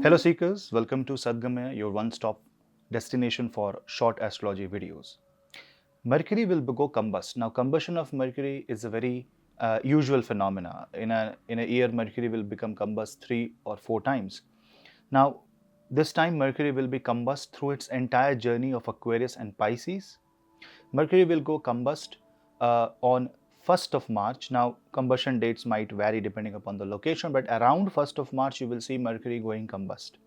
Hello seekers, welcome to Sadgamayah, your one-stop destination for short astrology videos. Mercury will go combust. Now, combustion of Mercury is a very usual phenomena. In a year, Mercury will become combust 3 or 4 times. Now, this time Mercury will be combust through its entire journey of Aquarius and Pisces. Mercury will go combust on 1st of March. Now, combustion dates might vary depending upon the location, but around 1st of March, you will see Mercury going combust.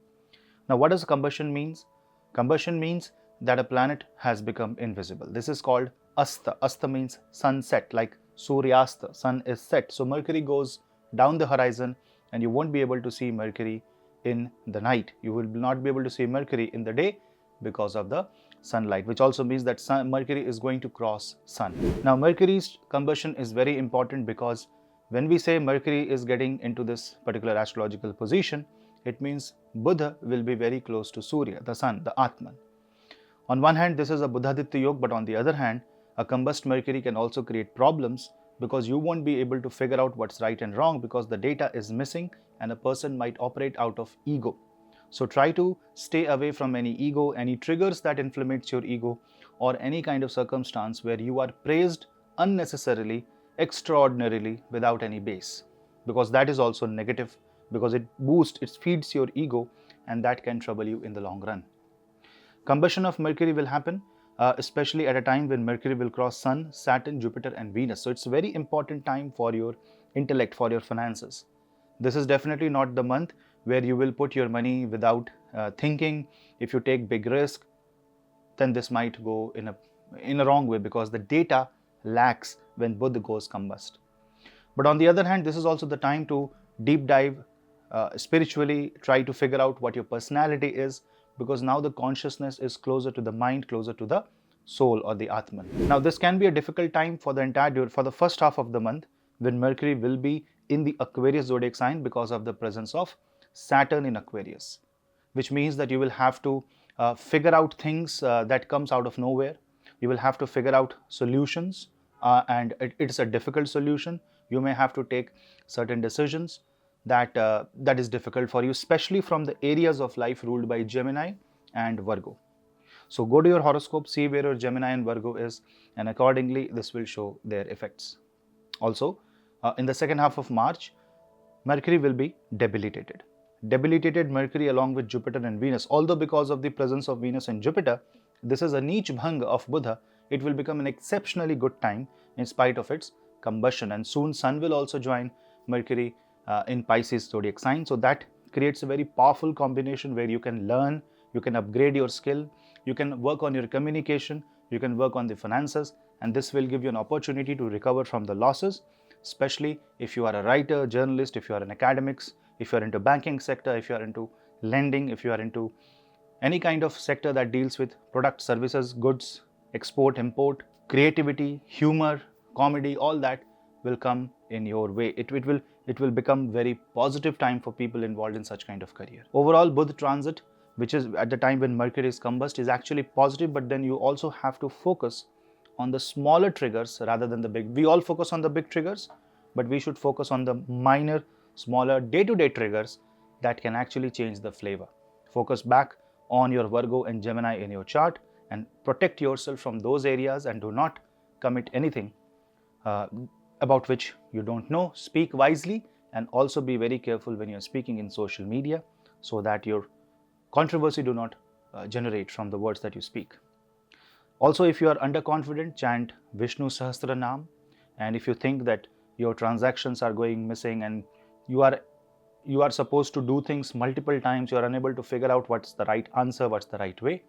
Now, what does combustion means? Combustion means that a planet has become invisible. This is called asta. Asta means sunset, like Suryasta, sun is set. So, Mercury goes down the horizon and you won't be able to see Mercury in the night. You will not be able to see Mercury in the day because of the sunlight, which also means that Mercury is going to cross sun. Now, Mercury's combustion is very important because when we say Mercury is getting into this particular astrological position, it means Buddha will be very close to Surya, the sun, the Atman. On one hand, this is a Buddhaditya yoga, but on the other hand, a combust Mercury can also create problems because you won't be able to figure out what's right and wrong because the data is missing and a person might operate out of ego. So try to stay away from any ego, any triggers that inflames your ego, or any kind of circumstance where you are praised unnecessarily, extraordinarily, without any base. Because that is also negative, because it boosts, it feeds your ego, and that can trouble you in the long run. Combustion of Mercury will happen, especially at a time when Mercury will cross Sun, Saturn, Jupiter, and Venus. So it's a very important time for your intellect, for your finances. This is definitely not the month where you will put your money without thinking. If you take big risk, then this might go in a wrong way because the data lacks when Buddha goes combust. But on the other hand, this is also the time to deep dive spiritually, try to figure out what your personality is, because now the consciousness is closer to the mind, closer to the soul or the Atman. Now, this can be a difficult time for the first half of the month when Mercury will be in the Aquarius zodiac sign because of the presence of Saturn in Aquarius, which means that you will have to figure out things that comes out of nowhere. You will have to figure out solutions and it's a difficult solution. You may have to take certain decisions that is difficult for you, especially from the areas of life ruled by Gemini and Virgo. So go to your horoscope, see where your Gemini and Virgo is, and accordingly this will show their effects. Also, in the second half of March, Mercury will be debilitated. Debilitated Mercury along with Jupiter and Venus. Although because of the presence of Venus and Jupiter, this is a Neech Bhang of Buddha, it will become an exceptionally good time in spite of its combustion. And soon Sun will also join Mercury in Pisces zodiac sign. So that creates a very powerful combination where you can learn, you can upgrade your skill, you can work on your communication, you can work on the finances, and this will give you an opportunity to recover from the losses, especially if you are a writer, journalist, if you are in academics, if you are into banking sector, if you are into lending, if you are into any kind of sector that deals with product, services, goods, export, import, creativity, humor, comedy, all that will come in your way. It will become very positive time for people involved in such kind of career. Overall, Buddha transit, which is at the time when Mercury is combust, is actually positive, but then you also have to focus on the smaller triggers rather than the big. We all focus on the big triggers, but we should focus on the minor, smaller day-to-day triggers that can actually change the flavor. Focus back on your Virgo and Gemini in your chart and protect yourself from those areas and do not commit anything about which you don't know. Speak wisely and also be very careful when you're speaking in social media so that your controversy do not generate from the words that you speak. Also, if you are underconfident, chant Vishnu Sahasranam, and if you think that your transactions are going missing and you are supposed to do things multiple times, you are unable to figure out what's the right answer, what's the right way,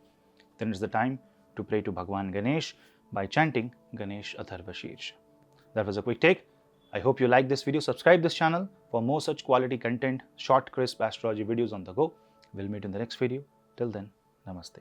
then it's the time to pray to Bhagwan Ganesh by chanting Ganesh Atharva Sheersha. That was a quick take. I hope you like this video. Subscribe this channel for more such quality content, short, crisp astrology videos on the go. We'll meet in the next video. Till then, namaste.